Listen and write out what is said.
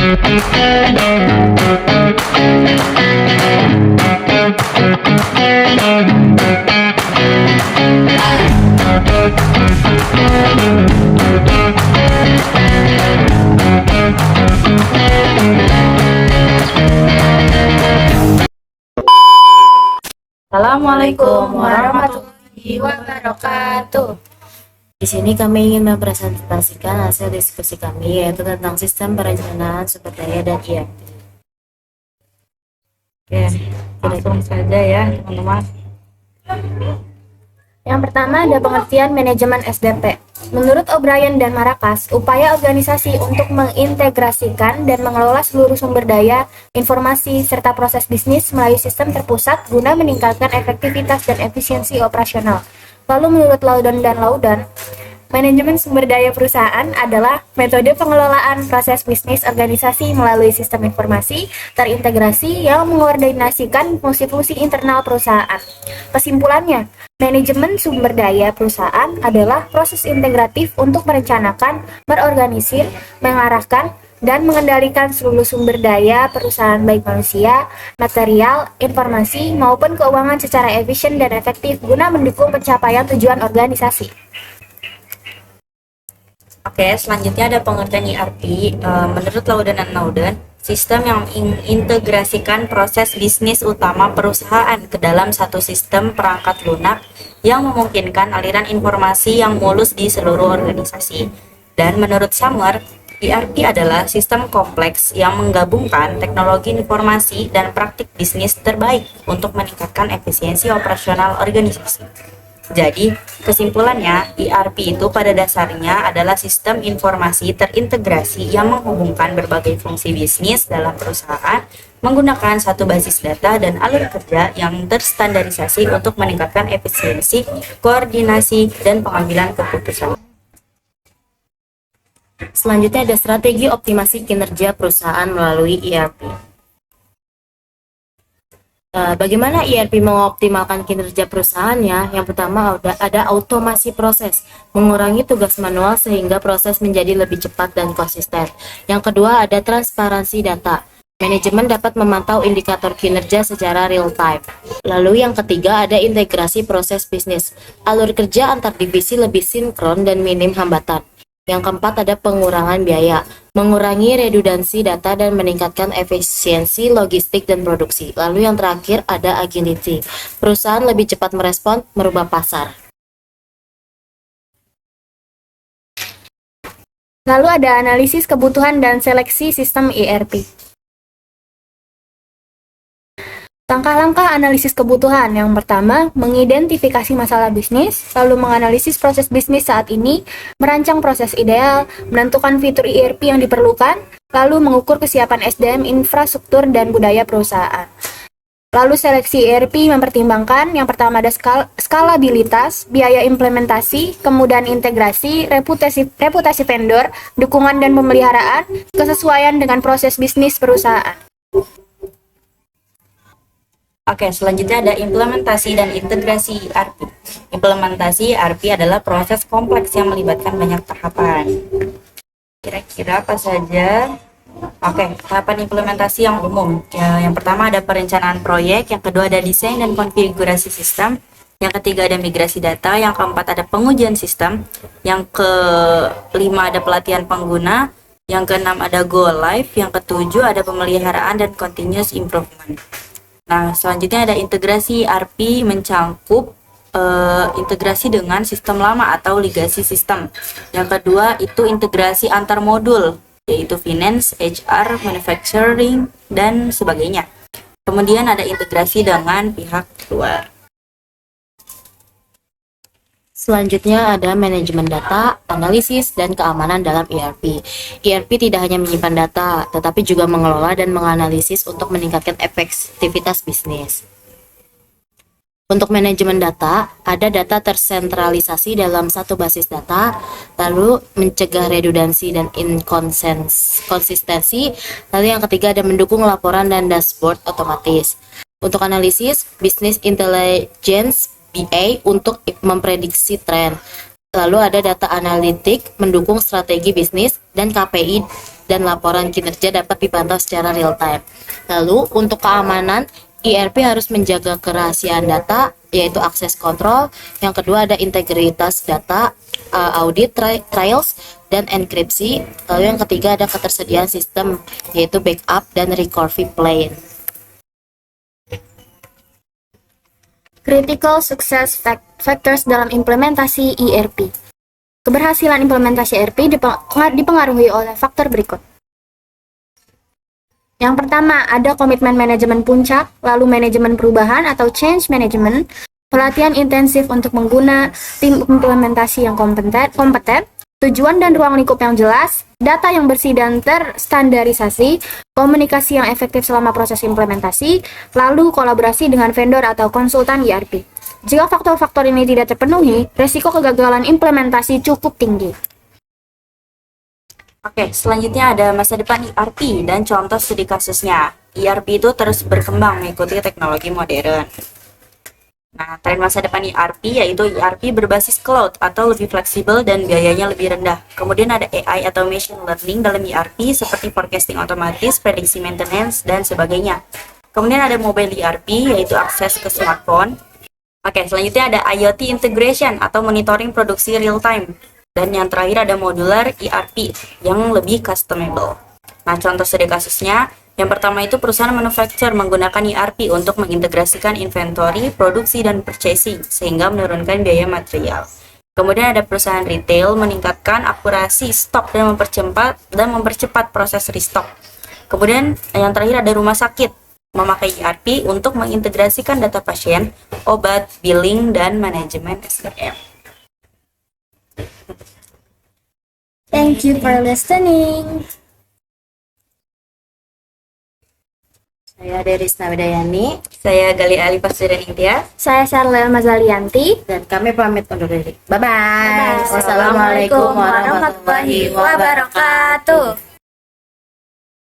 Assalamualaikum warahmatullahi wabarakatuh. Di sini kami ingin mempresentasikan hasil diskusi kami, yaitu tentang sistem perencanaan sumber daya dan IRP. Oke, langsung saja ya teman-teman. Yang pertama ada pengertian manajemen SDP. Menurut O'Brien dan Maracas, upaya organisasi untuk mengintegrasikan dan mengelola seluruh sumber daya, informasi, serta proses bisnis melalui sistem terpusat guna meningkatkan efektivitas dan efisiensi operasional. Lalu menurut Loudon dan Loudon, manajemen sumber daya perusahaan adalah metode pengelolaan proses bisnis organisasi melalui sistem informasi terintegrasi yang mengkoordinasikan fungsi-fungsi internal perusahaan. Kesimpulannya, manajemen sumber daya perusahaan adalah proses integratif untuk merencanakan, berorganisir, mengarahkan, dan mengendalikan seluruh sumber daya perusahaan baik manusia, material, informasi, maupun keuangan secara efisien dan efektif guna mendukung pencapaian tujuan organisasi. Oke, selanjutnya ada pengertian IRP. Menurut Loudon dan Loudon, sistem yang mengintegrasikan proses bisnis utama perusahaan ke dalam satu sistem perangkat lunak yang memungkinkan aliran informasi yang mulus di seluruh organisasi. Dan menurut Summer, IRP adalah sistem kompleks yang menggabungkan teknologi informasi dan praktik bisnis terbaik untuk meningkatkan efisiensi operasional organisasi. Jadi, kesimpulannya, IRP itu pada dasarnya adalah sistem informasi terintegrasi yang menghubungkan berbagai fungsi bisnis dalam perusahaan menggunakan satu basis data dan alur kerja yang terstandarisasi untuk meningkatkan efisiensi, koordinasi, dan pengambilan keputusan. Selanjutnya ada strategi optimasi kinerja perusahaan melalui IRP. Bagaimana IRP mengoptimalkan kinerja perusahaannya? Yang pertama ada automasi proses, mengurangi tugas manual sehingga proses menjadi lebih cepat dan konsisten. Yang kedua ada transparansi data. Manajemen dapat memantau indikator kinerja secara real time. Lalu yang ketiga ada integrasi proses bisnis. Alur kerja antar divisi lebih sinkron dan minim hambatan. Yang keempat ada pengurangan biaya, mengurangi redundansi data dan meningkatkan efisiensi logistik dan produksi. Lalu yang terakhir ada agility, perusahaan lebih cepat merespon, merubah pasar. Lalu ada analisis kebutuhan dan seleksi sistem IRP. Langkah-langkah analisis kebutuhan. Yang pertama, mengidentifikasi masalah bisnis, lalu menganalisis proses bisnis saat ini, merancang proses ideal, menentukan fitur IRP yang diperlukan, lalu mengukur kesiapan SDM, infrastruktur, dan budaya perusahaan. Lalu seleksi IRP mempertimbangkan yang pertama ada skalabilitas, biaya implementasi, kemudahan integrasi, reputasi vendor, dukungan dan pemeliharaan, kesesuaian dengan proses bisnis perusahaan. Oke, selanjutnya ada implementasi dan integrasi IRP. Implementasi IRP adalah proses kompleks yang melibatkan banyak tahapan. Kira-kira apa saja? Oke, tahapan implementasi yang umum. Yang pertama ada perencanaan proyek, yang kedua ada desain dan konfigurasi sistem, yang ketiga ada migrasi data, yang keempat ada pengujian sistem, yang kelima ada pelatihan pengguna, yang keenam ada go live, yang ketujuh ada pemeliharaan dan continuous improvement. Nah, selanjutnya ada integrasi IRP mencangkup integrasi dengan sistem lama atau legacy system. Yang kedua itu integrasi antar modul, yaitu finance, HR, manufacturing, dan sebagainya. Kemudian ada integrasi dengan pihak luar. Selanjutnya ada manajemen data, analisis, dan keamanan dalam IRP. IRP tidak hanya menyimpan data, tetapi juga mengelola dan menganalisis untuk meningkatkan efektivitas bisnis. Untuk manajemen data, ada data tersentralisasi dalam satu basis data, lalu mencegah redundansi dan inkonsistensi, lalu yang ketiga ada mendukung laporan dan dashboard otomatis. Untuk analisis, business intelligence BA untuk memprediksi tren. Lalu ada data analitik mendukung strategi bisnis dan KPI dan laporan kinerja dapat dipantau secara real time. Lalu untuk keamanan, ERP harus menjaga kerahasiaan data, yaitu akses kontrol. Yang kedua ada integritas data, audit, trials, dan enkripsi. Lalu yang ketiga ada ketersediaan sistem, yaitu backup dan recovery plan. Critical Success Factors dalam implementasi ERP. Keberhasilan implementasi ERP dipengaruhi oleh faktor berikut. Yang pertama, ada komitmen manajemen puncak, lalu manajemen perubahan atau change management, pelatihan intensif untuk mengguna tim implementasi yang kompeten, tujuan dan ruang lingkup yang jelas, data yang bersih dan terstandarisasi, komunikasi yang efektif selama proses implementasi, lalu kolaborasi dengan vendor atau konsultan ERP. Jika faktor-faktor ini tidak terpenuhi, resiko kegagalan implementasi cukup tinggi. Oke, selanjutnya ada masa depan ERP dan contoh studi kasusnya. ERP itu terus berkembang mengikuti teknologi modern. Nah, tren masa depan ERP yaitu ERP berbasis cloud atau lebih fleksibel dan biayanya lebih rendah. Kemudian ada AI atau machine learning dalam ERP seperti forecasting otomatis, prediksi maintenance, dan sebagainya. Kemudian ada mobile ERP yaitu akses ke smartphone. Oke, selanjutnya ada IoT integration atau monitoring produksi real time. Dan yang terakhir ada modular ERP yang lebih customizable. Nah, contoh studi kasusnya, yang pertama itu perusahaan manufacturer menggunakan ERP untuk mengintegrasikan inventory, produksi, dan purchasing sehingga menurunkan biaya material. Kemudian ada perusahaan retail meningkatkan akurasi stok dan mempercepat proses restock. Kemudian yang terakhir ada rumah sakit memakai ERP untuk mengintegrasikan data pasien, obat, billing, dan manajemen SDM. Thank you for listening. Saya Derisna Widayani, Saya Gali Alifah Sudaningtia. Saya Charlel Mazalianti. dan kami pamit undur diri. Bye-bye. Bye-bye. Wassalamualaikum warahmatullahi wabarakatuh.